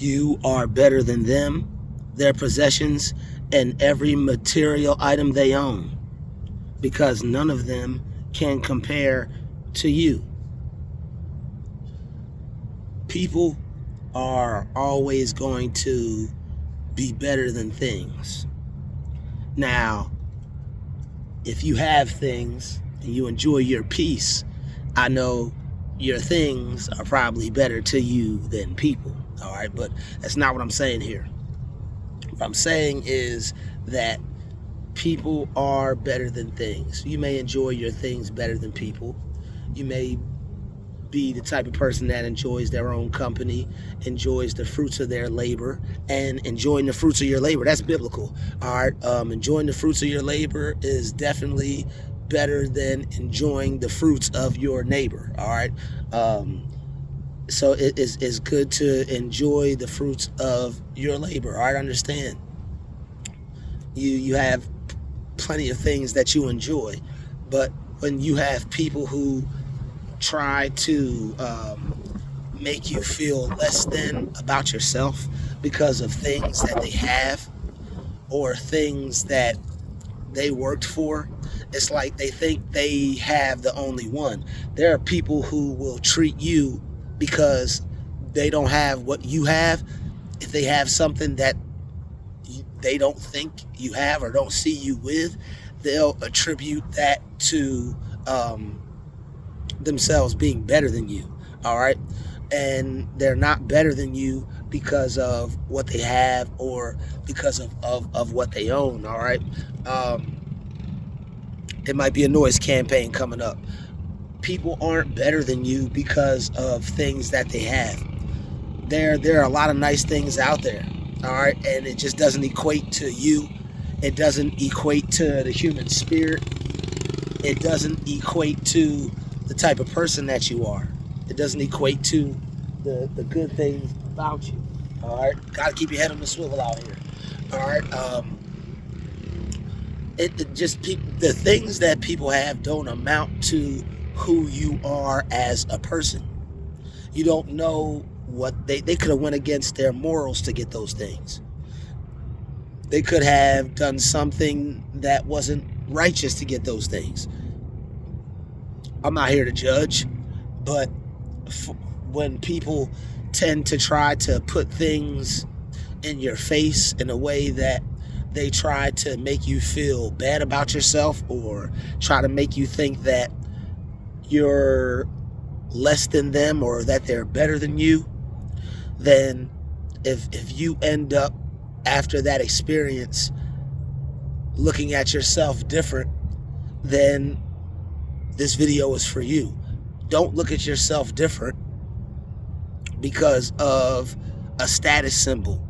You are better than them, their possessions, and every material item they own, because none of them can compare to you. People are always going to be better than things. Now, if you have things and you enjoy your peace, I know your things are probably better to you than people. All right, but that's not what I'm saying here. What I'm saying is that people are better than things. You may enjoy your things better than people. You may be the type of person that enjoys their own company, enjoys the fruits of their labor, and enjoying the fruits of your labor, that's biblical. All right, enjoying the fruits of your labor is definitely better than enjoying the fruits of your neighbor. All right, so it's good to enjoy the fruits of your labor. All right, understand. You have plenty of things that you enjoy, but when you have people who try to make you feel less than about yourself because of things that they have or things that they worked for, it's like they think they have the only one. There are people who will treat you because they don't have what you have. If they have something that they don't think you have or don't see you with, they'll attribute that to themselves being better than you. All right, and they're not better than you because of what they have or because of what they own. All right, it might be a noise campaign coming up. People aren't better than you because of things that they have. There are a lot of nice things out there. All right, and it just doesn't equate to you. It doesn't equate to the human spirit. It doesn't equate to the type of person that you are. It doesn't equate to the good things about you. All right, gotta keep your head on the swivel out here. All right, the things that people have don't amount to who you are as a person. You don't know what they could have went against their morals to get those things. They could have done something that wasn't righteous to get those things. I'm not here to judge, but when people tend to try to put things in your face in a way that they try to make you feel bad about yourself or try to make you think that you're less than them or that they're better than you, then if you end up after that experience looking at yourself different, then this video is for you. Don't look at yourself different because of a status symbol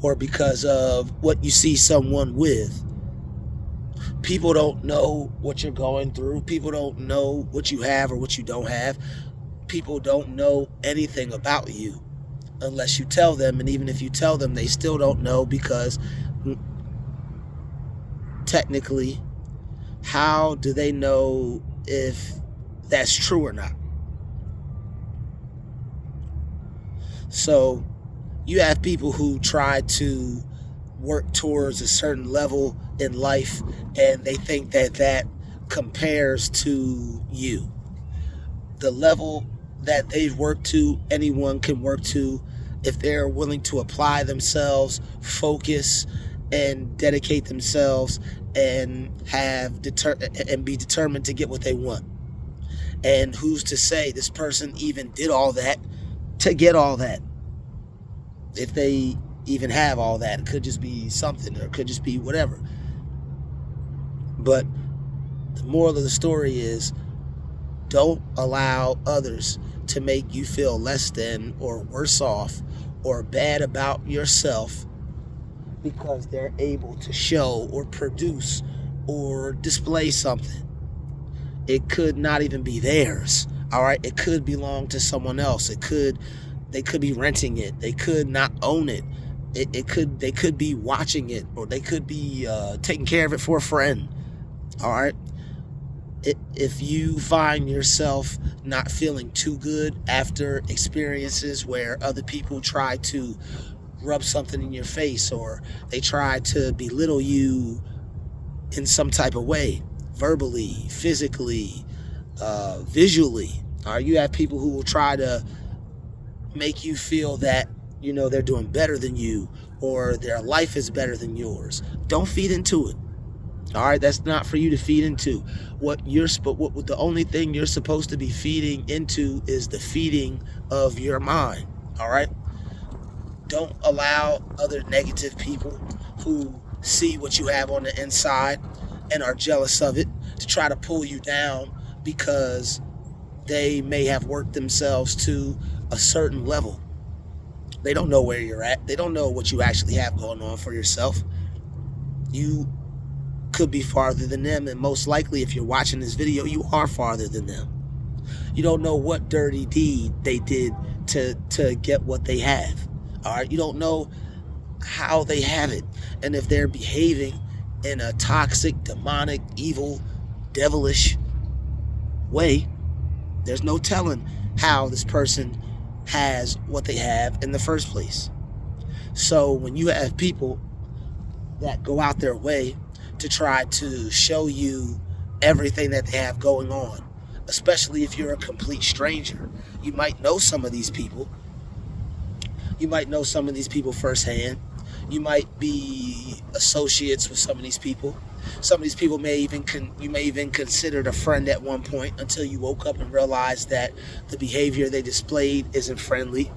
or because of what you see someone with. People don't know what you're going through. People don't know what you have or what you don't have. People don't know anything about you unless you tell them. And even if you tell them, they still don't know, because technically, how do they know if that's true or not? So you have people who try to work towards a certain level in life, and they think that that compares to you. The level that they've worked to, anyone can work to if they're willing to apply themselves, focus, and dedicate themselves, and be determined to get what they want. And who's to say this person even did all that to get all that? If they even have all that, it could just be something, or it could just be whatever. But the moral of the story is, don't allow others to make you feel less than or worse off or bad about yourself because they're able to show or produce or display something. It could not even be theirs. All right, it could belong to someone else. They could be renting it. They could not own it. They could be watching it, or they could be taking care of it for a friend. All right, If you find yourself not feeling too good after experiences where other people try to rub something in your face, or they try to belittle you in some type of way, verbally, physically, visually, or you have people who will try to make you feel that, you know, they're doing better than you or their life is better than yours, don't feed into it. All right, that's not for you to feed into. The only thing you're supposed to be feeding into is the feeding of your mind. All right, don't allow other negative people who see what you have on the inside and are jealous of it to try to pull you down because they may have worked themselves to a certain level. They don't know where you're at. They don't know what you actually have going on for yourself. You could be farther than them, and most likely if you're watching this video, you are farther than them. You don't know what dirty deed they did to get what they have. All right, you don't know how they have it, and if they're behaving in a toxic, demonic, evil, devilish way, there's no telling how this person has what they have in the first place. So when you have people that go out their way to try to show you everything that they have going on, especially if you're a complete stranger, you might know some of these people. You might know some of these people firsthand. You might be associates with some of these people. Some of these people you may even considered a friend at one point until you woke up and realized that the behavior they displayed isn't friendly.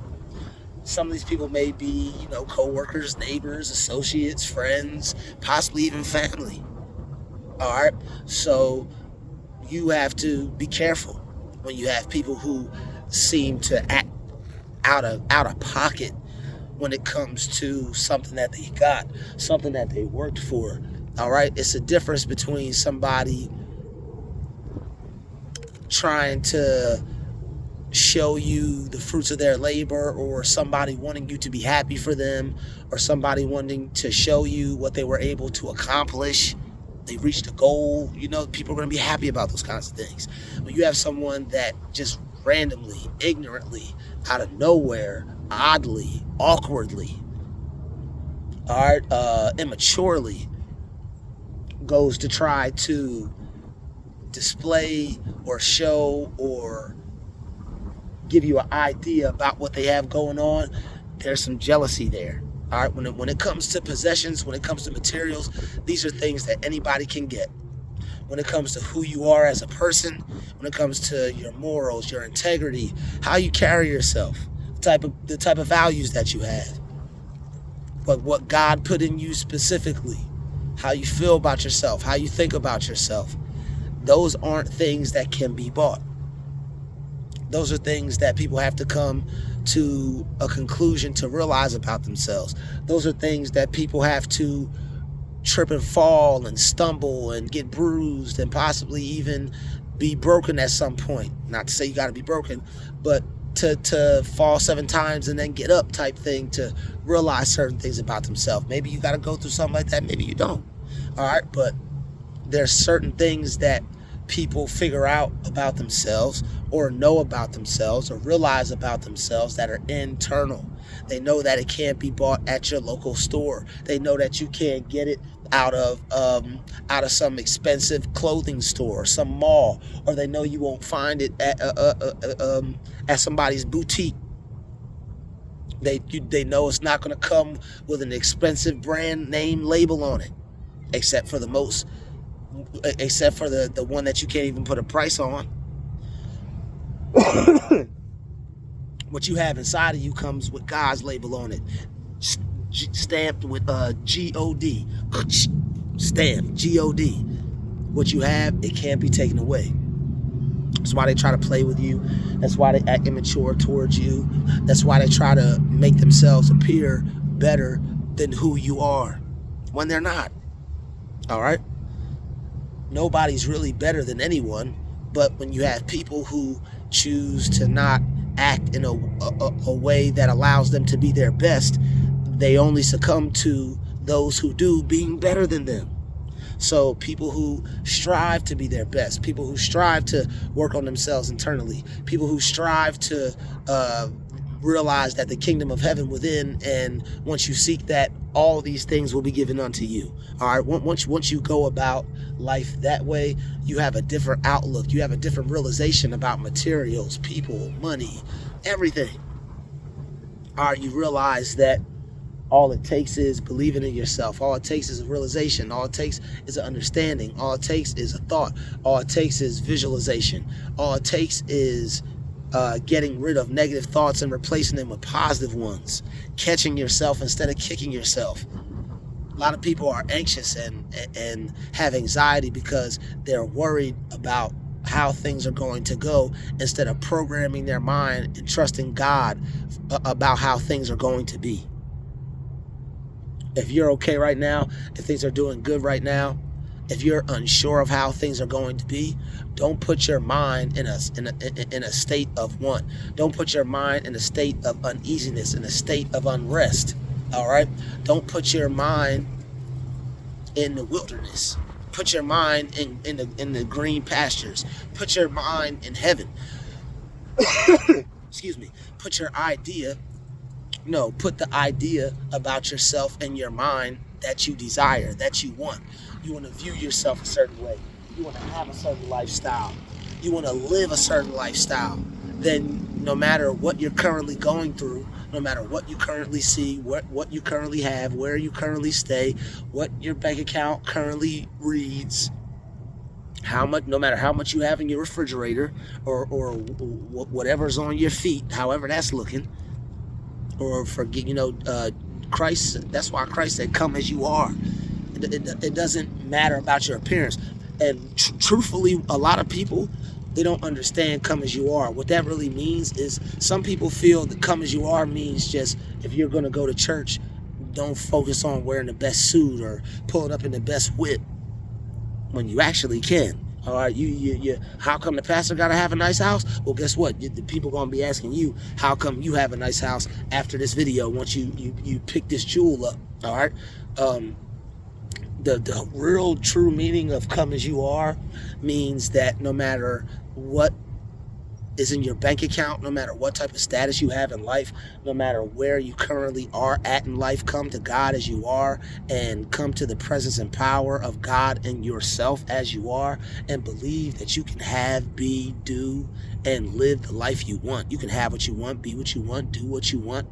Some of these people may be, you know, co-workers, neighbors, associates, friends, possibly even family. All right, so you have to be careful when you have people who seem to act out of pocket when it comes to something that they got, something that they worked for. All right, it's a difference between somebody trying to show you the fruits of their labor, or somebody wanting you to be happy for them, or somebody wanting to show you what they were able to accomplish. They reached a goal. You know, people are going to be happy about those kinds of things. When you have someone that just randomly, ignorantly, out of nowhere, oddly, awkwardly, all right, immaturely goes to try to display or show or give you an idea about what they have going on, there's some jealousy there. All right, when it comes to possessions, when it comes to materials, these are things that anybody can get. When it comes to who you are as a person, when it comes to your morals, your integrity, how you carry yourself, the type of values that you have, but what God put in you specifically, how you feel about yourself, how you think about yourself, those aren't things that can be bought. Those are things that people have to come to a conclusion to realize about themselves. Those are things that people have to trip and fall and stumble and get bruised and possibly even be broken at some point. Not to say you got to be broken, but to fall 7 times and then get up type thing to realize certain things about themselves. Maybe you got to go through something like that. Maybe you don't. All right, but there's certain things that people figure out about themselves or know about themselves or realize about themselves that are internal. They know that it can't be bought at your local store. They know that you can't get it out of some expensive clothing store or some mall, or they know you won't find it at somebody's boutique. They know it's not going to come with an expensive brand name label on it, except for the one that you can't even put a price on. What you have inside of you comes with God's label on it, stamped with G-O-D, stamped G-O-D. What you have, it can't be taken away. That's why they try to play with you. That's why they act immature towards you. That's why they try to make themselves appear better than who you are when they're not. All right? Nobody's really better than anyone, but when you have people who choose to not act in a way that allows them to be their best, they only succumb to those who do being better than them. So people who strive to be their best, people who strive to work on themselves internally, people who strive to realize that the kingdom of heaven within, and once you seek that, all these things will be given unto you. All right, once you go about life that way, you have a different outlook. You have a different realization about materials, people, money, everything. All right, you realize that all it takes is believing in yourself. All it takes is a realization. All it takes is an understanding. All it takes is a thought. All it takes is visualization. All it takes is getting rid of negative thoughts and replacing them with positive ones. Catching yourself instead of kicking yourself. A lot of people are anxious and have anxiety because they're worried about how things are going to go, instead of programming their mind and trusting God about how things are going to be. If you're okay right now, if things are doing good right now, if you're unsure of how things are going to be, don't put your mind in a state of want. Don't put your mind in a state of uneasiness, in a state of unrest. All right? Don't put your mind in the wilderness. Put your mind in the green pastures. Put your mind in heaven. Excuse me. Put the idea about yourself in your mind that you desire, that you want. You want to view yourself a certain way. You want to have a certain lifestyle. You want to live a certain lifestyle. Then no matter what you're currently going through, no matter what you currently see, what you currently have, where you currently stay, what your bank account currently reads, no matter how much you have in your refrigerator, or whatever's on your feet, however that's looking, or Christ. That's why Christ said, "Come as you are." It doesn't matter about your appearance. And truthfully, a lot of people, they don't understand "come as you are." What that really means is, some people feel that "come as you are" means just, if you're going to go to church, don't focus on wearing the best suit or pulling up in the best whip, when you actually can. All right, you. How come the pastor got to have a nice house? Well, guess what? The people gonna be asking you, how come you have a nice house after this video? Once you pick this jewel up. All right. The real true meaning of "come as you are" means that no matter what is in your bank account, no matter what type of status you have in life, no matter where you currently are at in life, come to God as you are, and come to the presence and power of God and yourself as you are, and believe that you can have, be, do, and live the life you want. You can have what you want, be what you want, do what you want.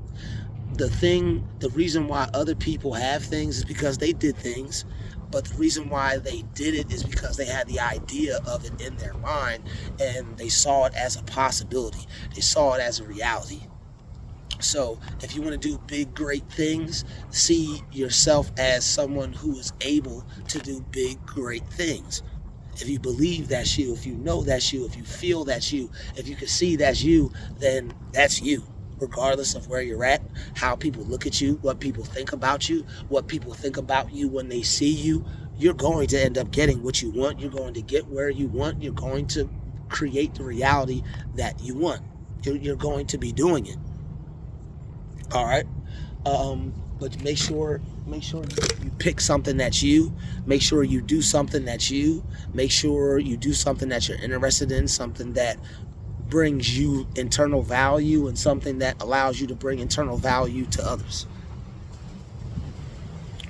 The reason why other people have things is because they did things, but the reason why they did it is because they had the idea of it in their mind, and they saw it as a possibility. They saw it as a reality. So if you want to do big, great things, see yourself as someone who is able to do big, great things. If you believe that's you, if you know that's you, if you feel that's you, if you can see that's you, then that's you. Regardless of where you're at, how people look at you, what people think about you, what people think about you when they see you, you're going to end up getting what you want. You're going to get where you want. You're going to create the reality that you want. You're going to be doing it. All right. But make sure you pick something that's you. Make sure you do something that's you. Make sure you do something that you're interested in, something that brings you internal value, and something that allows you to bring internal value to others.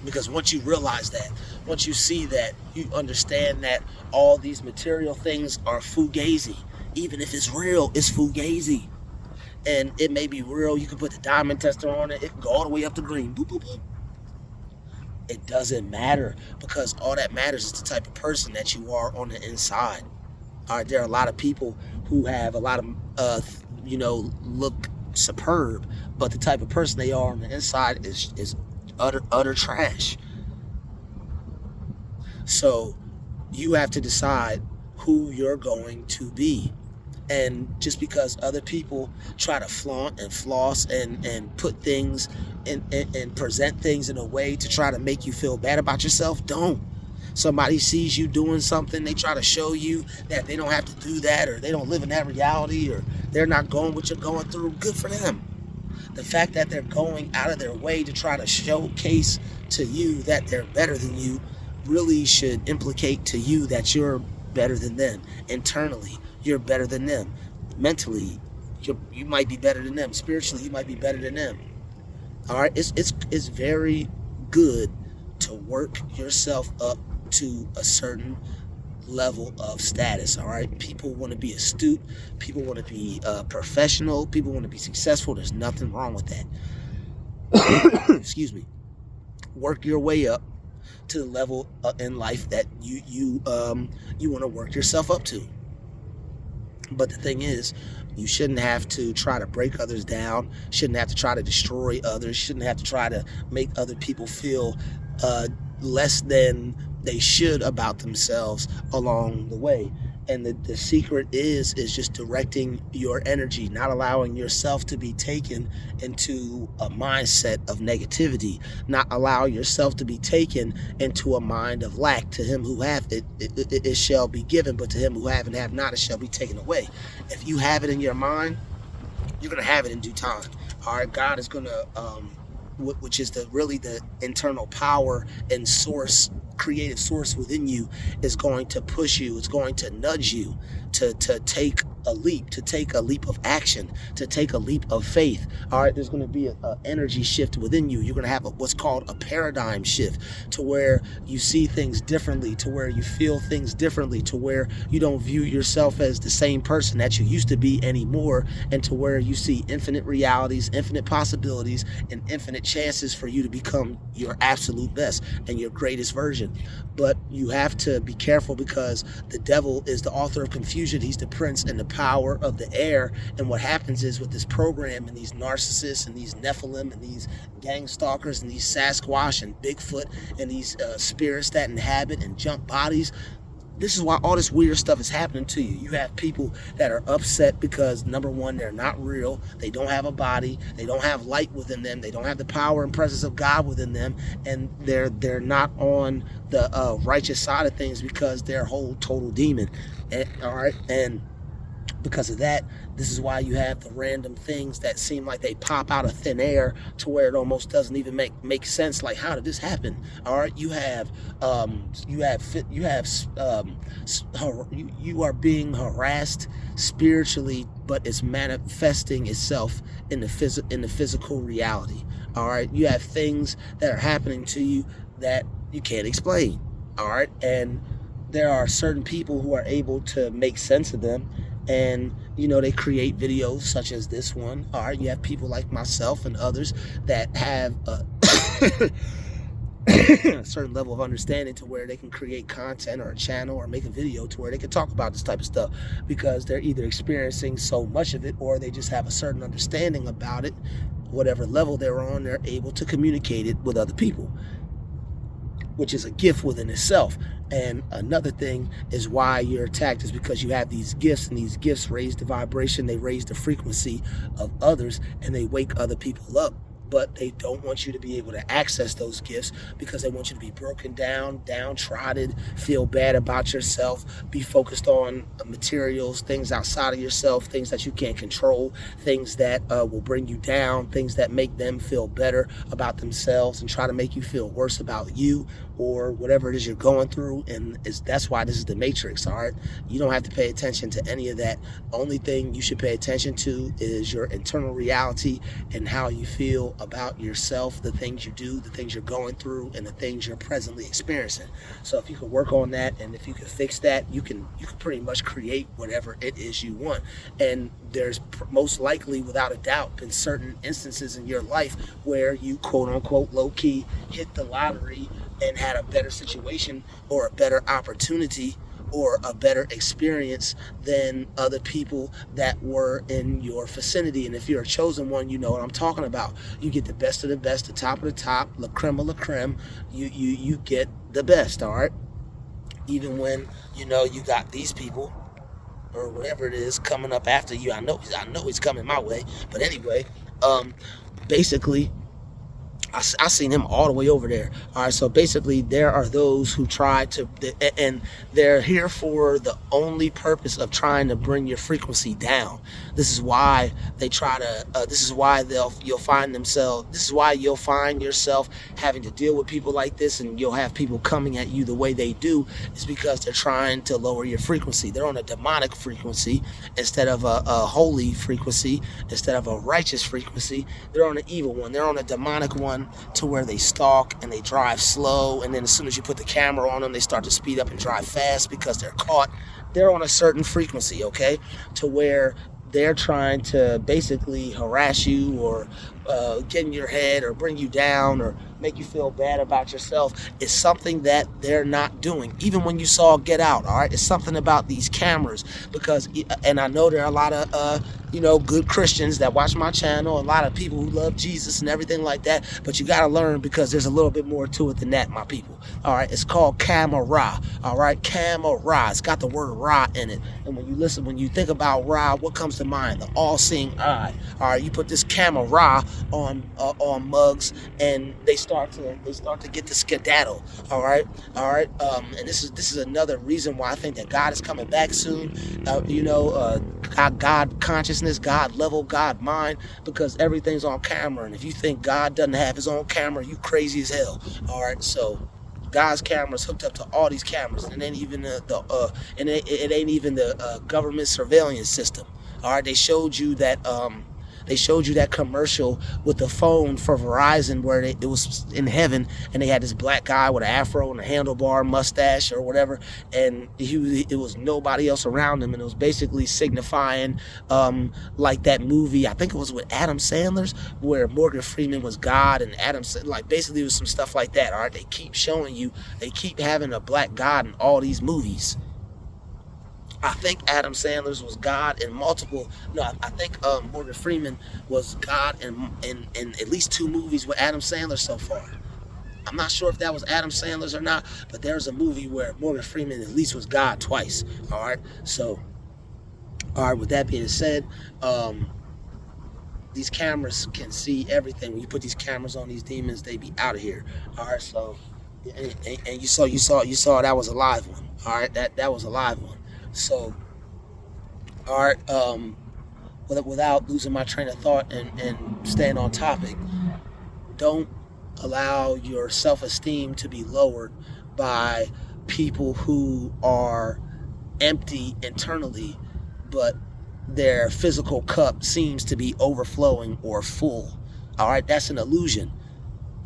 Because once you realize that, once you see that, you understand that all these material things are fugazi. Even if it's real, it's fugazi. And it may be real. You can put the diamond tester on it. It can go all the way up to green. Boop, boop, boop. It doesn't matter, because all that matters is the type of person that you are on the inside. All right, there are a lot of people who have a lot of, look superb, but the type of person they are on the inside is utter trash. So you have to decide who you're going to be. And just because other people try to flaunt and floss and put things and present things in a way to try to make you feel bad about yourself, don't. Somebody sees you doing something, they try to show you that they don't have to do that, or they don't live in that reality, or they're not going what you're going through. Good for them. The fact that they're going out of their way to try to showcase to you that they're better than you, really should implicate to you that you're better than them. Internally, you're better than them. Mentally, you might be better than them. Spiritually, you might be better than them. All right, it's very good to work yourself up to a certain level of status. All right, people want to be astute, people want to be professional, people want to be successful. There's nothing wrong with that. Excuse me. Work your way up to the level in life that you want to work yourself up to. But the thing is, you shouldn't have to try to break others down, shouldn't have to try to destroy others, shouldn't have to try to make other people feel less than they should about themselves along the way. And the secret is just directing your energy, not allowing yourself to be taken into a mindset of negativity, not allow yourself to be taken into a mind of lack. To him who hath it shall be given, but to him who have and have not, it shall be taken away. If you have it in your mind, you're going to have it in due time. All right, God is going to, which is really the internal power and source, creative source within you, is going to push you, it's going to nudge you to take a leap of action, to take a leap of faith. All right, there's going to be an energy shift within you. You're going to have what's called a paradigm shift, to where you see things differently, to where you feel things differently, to where you don't view yourself as the same person that you used to be anymore, and to where you see infinite realities, infinite possibilities, and infinite chances for you to become your absolute best and your greatest version. But you have to be careful, because the devil is the author of confusion. He's the prince and the power of the air. And what happens is, with this program and these narcissists and these Nephilim and these gang stalkers and these Sasquatch and Bigfoot and these spirits that inhabit and jump bodies, this is why all this weird stuff is happening to you. You have people that are upset because, number one, they're not real. They don't have a body. They don't have light within them. They don't have the power and presence of God within them. And they're not on the righteous side of things, because they're a whole total demon. And, all right, and because of that, this is why you have the random things that seem like they pop out of thin air, to where it almost doesn't even make sense. Like, how did this happen? All right, you are being harassed spiritually, but it's manifesting itself in the physical reality. All right, you have things that are happening to you that you can't explain. All right, and there are certain people who are able to make sense of them. And, they create videos such as this one. All right, you have people like myself and others that have a certain level of understanding, to where they can create content or a channel or make a video to where they can talk about this type of stuff, because they're either experiencing so much of it, or they just have a certain understanding about it. Whatever level they're on, they're able to communicate it with other people, which is a gift within itself. And another thing is why you're attacked, is because you have these gifts, and these gifts raise the vibration, they raise the frequency of others, and they wake other people up. But they don't want you to be able to access those gifts, because they want you to be broken down, downtrodden, feel bad about yourself, be focused on materials, things outside of yourself, things that you can't control, things that will bring you down, things that make them feel better about themselves and try to make you feel worse about you, or whatever it is you're going through. And that's why this is the Matrix. All right, you don't have to pay attention to any of that. Only thing you should pay attention to is your internal reality and how you feel about yourself, the things you do, the things you're going through, and the things you're presently experiencing. So if you can work on that, and if you can fix that, you can pretty much create whatever it is you want. And there's most likely, without a doubt, been certain instances in your life where you, quote unquote, low key hit the lottery and had a better situation, or a better opportunity, or a better experience than other people that were in your vicinity. And if you're a chosen one, you know what I'm talking about. You get the best of the best, the top of the top, la creme of la creme. You get the best, all right? Even when, you got these people, or whatever it is, coming up after you. I know he's coming my way. But anyway, basically, I seen him all the way over there. All right, so basically, there are those who try to, and they're here for the only purpose of trying to bring your frequency down. This is why they try to. This is why you'll find themselves. This is why you'll find yourself having to deal with people like this, and you'll have people coming at you the way they do. Is because they're trying to lower your frequency. They're on a demonic frequency instead of a holy frequency, instead of a righteous frequency. They're on an evil one. They're on a demonic one, to where they stalk and they drive slow, and then as soon as you put the camera on them, they start to speed up and drive fast because they're caught. They're on a certain frequency, okay, to where they're trying to basically harass you or get in your head or bring you down or make you feel bad about yourself. It's something that they're not doing. Even when you saw Get Out, all right, it's something about these cameras, because, and I know there are a lot of good Christians that watch my channel, a lot of people who love Jesus and everything like that, but you got to learn, because there's a little bit more to it than that, my people. All right, it's called camera. All right, camera. It's got the word ra in it. And when you think about ra, what comes to mind? The all-seeing eye. All right, you put this camera on mugs, and they start to get the skedaddle. All right. And this is another reason why I think that God is coming back soon. God consciousness, God level, God mind, because everything's on camera. And if you think God doesn't have his own camera, you crazy as hell. All right, so God's camera's hooked up to all these cameras, and it ain't even it ain't even the government surveillance system. All right, they showed you that commercial with the phone for Verizon, where it was in heaven, and they had this black guy with an afro and a handlebar mustache or whatever, and it was nobody else around him, and it was basically signifying like that movie, I think it was with Adam Sandler's, where Morgan Freeman was God, and basically it was some stuff like that. All right, they keep showing you, they keep having a black God in all these movies. I think Adam Sandler's was God in multiple. No, I think Morgan Freeman was God in at least 2 movies with Adam Sandler so far. I'm not sure if that was Adam Sandler's or not, but there's a movie where Morgan Freeman at least was God twice. All right, so, all right. With that being said, these cameras can see everything. When you put these cameras on these demons, they be out of here. All right, so, and you saw that was a live one. All right, that was a live one. So, all right, without losing my train of thought and staying on topic, don't allow your self-esteem to be lowered by people who are empty internally, but their physical cup seems to be overflowing or full. All right, that's an illusion.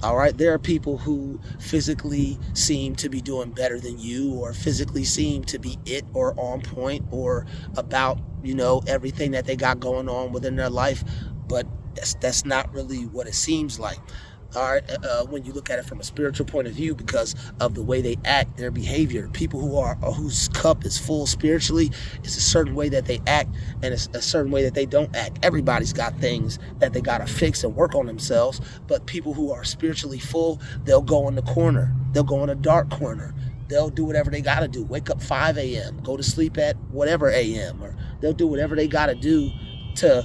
All right, there are people who physically seem to be doing better than you, or physically seem to be it or on point or about, everything that they got going on within their life, but that's not really what it seems like. All right, when you look at it from a spiritual point of view, because of the way they act, their behavior, people whose cup is full spiritually, it's a certain way that they act, and it's a certain way that they don't act. Everybody's got things that they got to fix and work on themselves, but people who are spiritually full, they'll go in the corner, they'll go in a dark corner, they'll do whatever they got to do, wake up 5 a.m., go to sleep at whatever a.m., or they'll do whatever they got to do to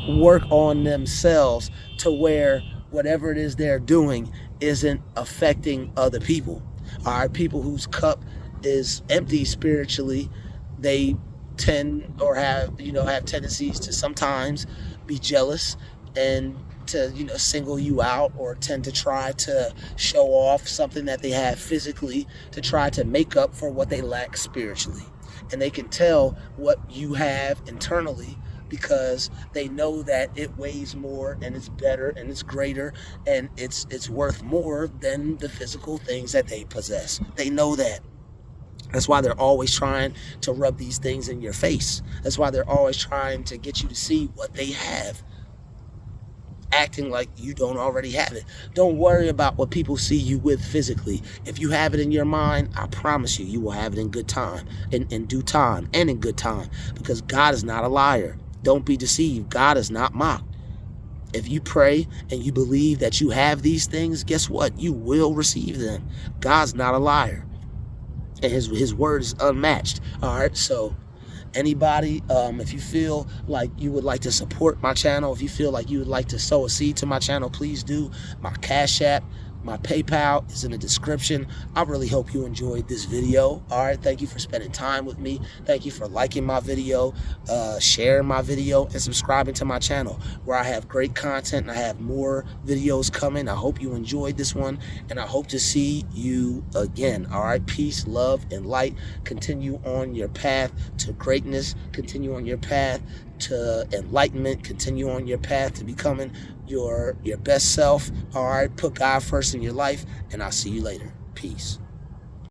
work on themselves, to where whatever it is they're doing isn't affecting other people. All right, people whose cup is empty spiritually, they tend or have tendencies to sometimes be jealous and to single you out, or tend to try to show off something that they have physically to try to make up for what they lack spiritually. And they can tell what you have internally, because they know that it weighs more and it's better and it's greater and it's worth more than the physical things that they possess. They know that. That's why they're always trying to rub these things in your face. That's why they're always trying to get you to see what they have, acting like you don't already have it. Don't worry about what people see you with physically. If you have it in your mind, I promise you will have it in good time, in due time, and in good time, because God is not a liar. Don't be deceived. God is not mocked. If you pray and you believe that you have these things, guess what? You will receive them. God's not a liar, and his word is unmatched. All right, so Anybody, if you feel like you would like to support my channel, if you feel like you would like to sow a seed to my channel, please do. My Cash App, my PayPal is in the description. I really hope you enjoyed this video. All right, thank you for spending time with me. Thank you for liking my video, sharing my video, and subscribing to my channel, where I have great content and I have more videos coming. I hope you enjoyed this one, and I hope to see you again. All right, peace, love, and light. Continue on your path to greatness. Continue on your path to enlightenment. Continue on your path to becoming your best self. All right, put God first in your life, and I'll see you later. Peace.